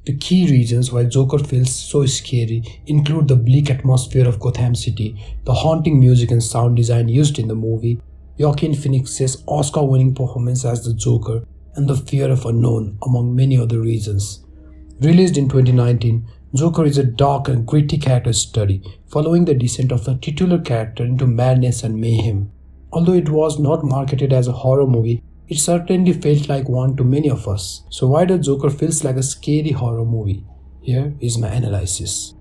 The key reasons why Joker feels so scary include the bleak atmosphere of Gotham City, the haunting music and sound design used in the movie, Joaquin Phoenix's Oscar-winning performance as the Joker, and the fear of unknown, among many other reasons. Released in 2019, Joker is a dark and gritty character study, following the descent of the titular character into madness and mayhem. Although it was not marketed as a horror movie, it certainly felt like one to many of us. So why does Joker feels like a scary horror movie? Here is my analysis.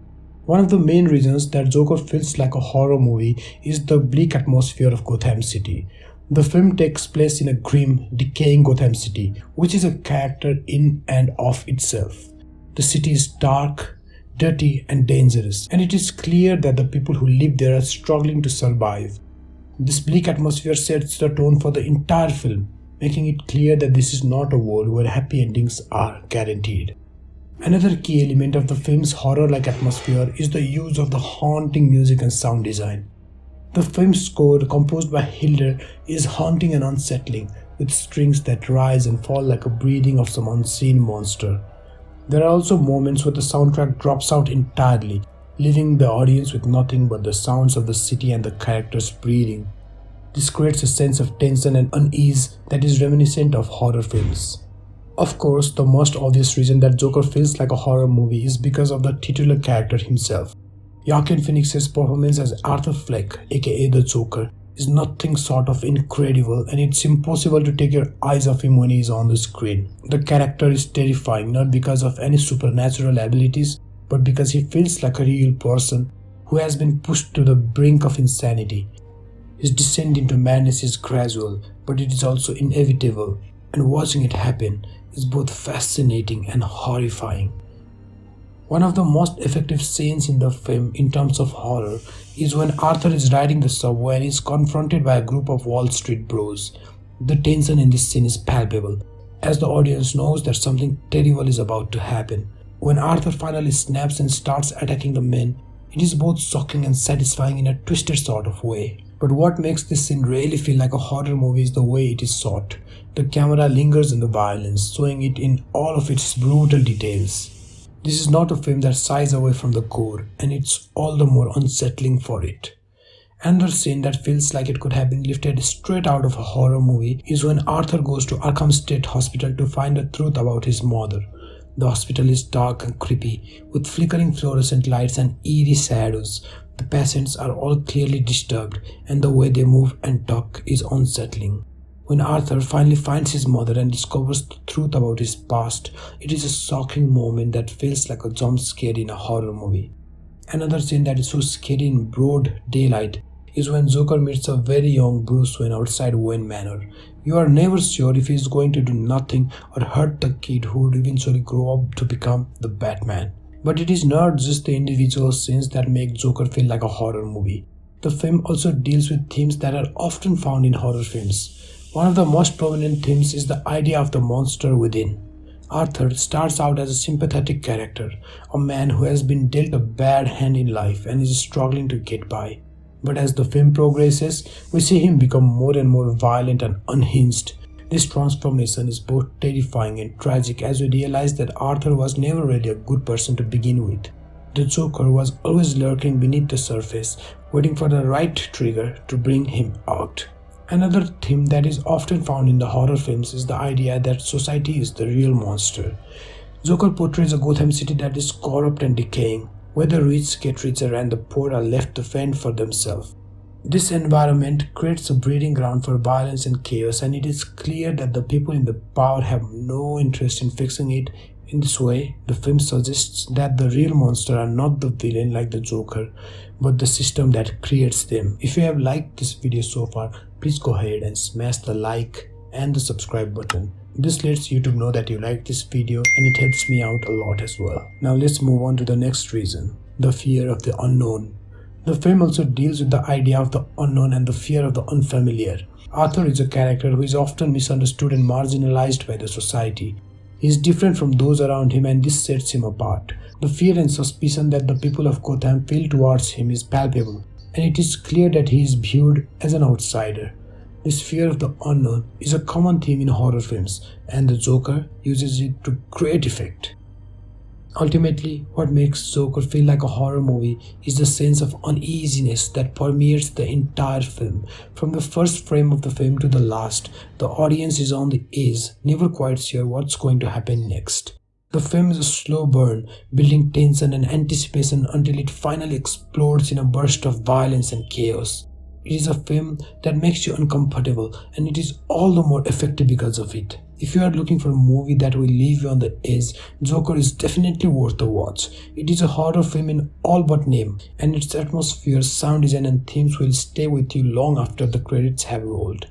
One of the main reasons that Joker feels like a horror movie is the bleak atmosphere of Gotham City. The film takes place in a grim, decaying Gotham City, which is a character in and of itself. The city is dark, dirty and dangerous, and it is clear that the people who live there are struggling to survive. This bleak atmosphere sets the tone for the entire film, making it clear that this is not a world where happy endings are guaranteed. Another key element of the film's horror-like atmosphere is the use of the haunting music and sound design. The film's score, composed by Hilder, is haunting and unsettling, with strings that rise and fall like a breathing of some unseen monster. There are also moments where the soundtrack drops out entirely, leaving the audience with nothing but the sounds of the city and the characters breathing. This creates a sense of tension and unease that is reminiscent of horror films. Of course, the most obvious reason that Joker feels like a horror movie is because of the titular character himself. Joaquin Phoenix's performance as Arthur Fleck, aka the Joker, is nothing short of incredible, and it's impossible to take your eyes off him when he is on the screen. The character is terrifying not because of any supernatural abilities, but because he feels like a real person who has been pushed to the brink of insanity. His descent into madness is gradual, but it is also inevitable, and watching it happen is both fascinating and horrifying. One of the most effective scenes in the film in terms of horror is when Arthur is riding the subway and is confronted by a group of Wall Street bros. The tension in this scene is palpable, as the audience knows that something terrible is about to happen. When Arthur finally snaps and starts attacking the men, it is both shocking and satisfying in a twisted sort of way. But what makes this scene really feel like a horror movie is the way it is shot. The camera lingers on the violence, showing it in all of its brutal details. This is not a film that shies away from the gore, and it's all the more unsettling for it. Another scene that feels like it could have been lifted straight out of a horror movie is when Arthur goes to Arkham State Hospital to find the truth about his mother. The hospital is dark and creepy, with flickering fluorescent lights and eerie shadows. The patients are all clearly disturbed, and the way they move and talk is unsettling. When Arthur finally finds his mother and discovers the truth about his past, it is a shocking moment that feels like a jump scare in a horror movie. Another scene that is so scary in broad daylight is when Joker meets a very young Bruce Wayne outside Wayne Manor. You are never sure if he is going to do nothing or hurt the kid who would eventually grow up to become the Batman. But it is not just the individual scenes that make Joker feel like a horror movie. The film also deals with themes that are often found in horror films. One of the most prominent themes is the idea of the monster within. Arthur starts out as a sympathetic character, a man who has been dealt a bad hand in life and is struggling to get by. But as the film progresses, we see him become more and more violent and unhinged. This transformation is both terrifying and tragic as we realize that Arthur was never really a good person to begin with. The Joker was always lurking beneath the surface, waiting for the right trigger to bring him out. Another theme that is often found in the horror films is the idea that society is the real monster. Joker portrays a Gotham City that is corrupt and decaying, where the rich get richer and the poor are left to fend for themselves. This environment creates a breeding ground for violence and chaos, and it is clear that the people in the power have no interest in fixing it. In this way, the film suggests that the real monsters are not the villain like the Joker, but the system that creates them. If you have liked this video so far, please go ahead and smash the like and the subscribe button. This lets YouTube know that you like this video, and it helps me out a lot as well. Now let's move on to the next reason, the fear of the unknown. The film also deals with the idea of the unknown and the fear of the unfamiliar. Arthur is a character who is often misunderstood and marginalized by the society. He is different from those around him, and this sets him apart. The fear and suspicion that the people of Gotham feel towards him is palpable, and it is clear that he is viewed as an outsider. This fear of the unknown is a common theme in horror films, and the Joker uses it to great effect. Ultimately, what makes Joker feel like a horror movie is the sense of uneasiness that permeates the entire film. From the first frame of the film to the last, the audience is on the edge, never quite sure what's going to happen next. The film is a slow burn, building tension and anticipation until it finally explodes in a burst of violence and chaos. It is a film that makes you uncomfortable, and it is all the more effective because of it. If you are looking for a movie that will leave you on the edge, Joker is definitely worth a watch. It is a horror film in all but name, and its atmosphere, sound design, and themes will stay with you long after the credits have rolled.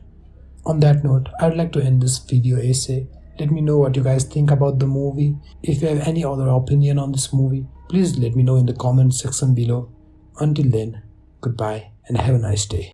On that note, I'd like to end this video essay. Let me know what you guys think about the movie. If you have any other opinion on this movie, please let me know in the comment section below. Until then, goodbye and have a nice day.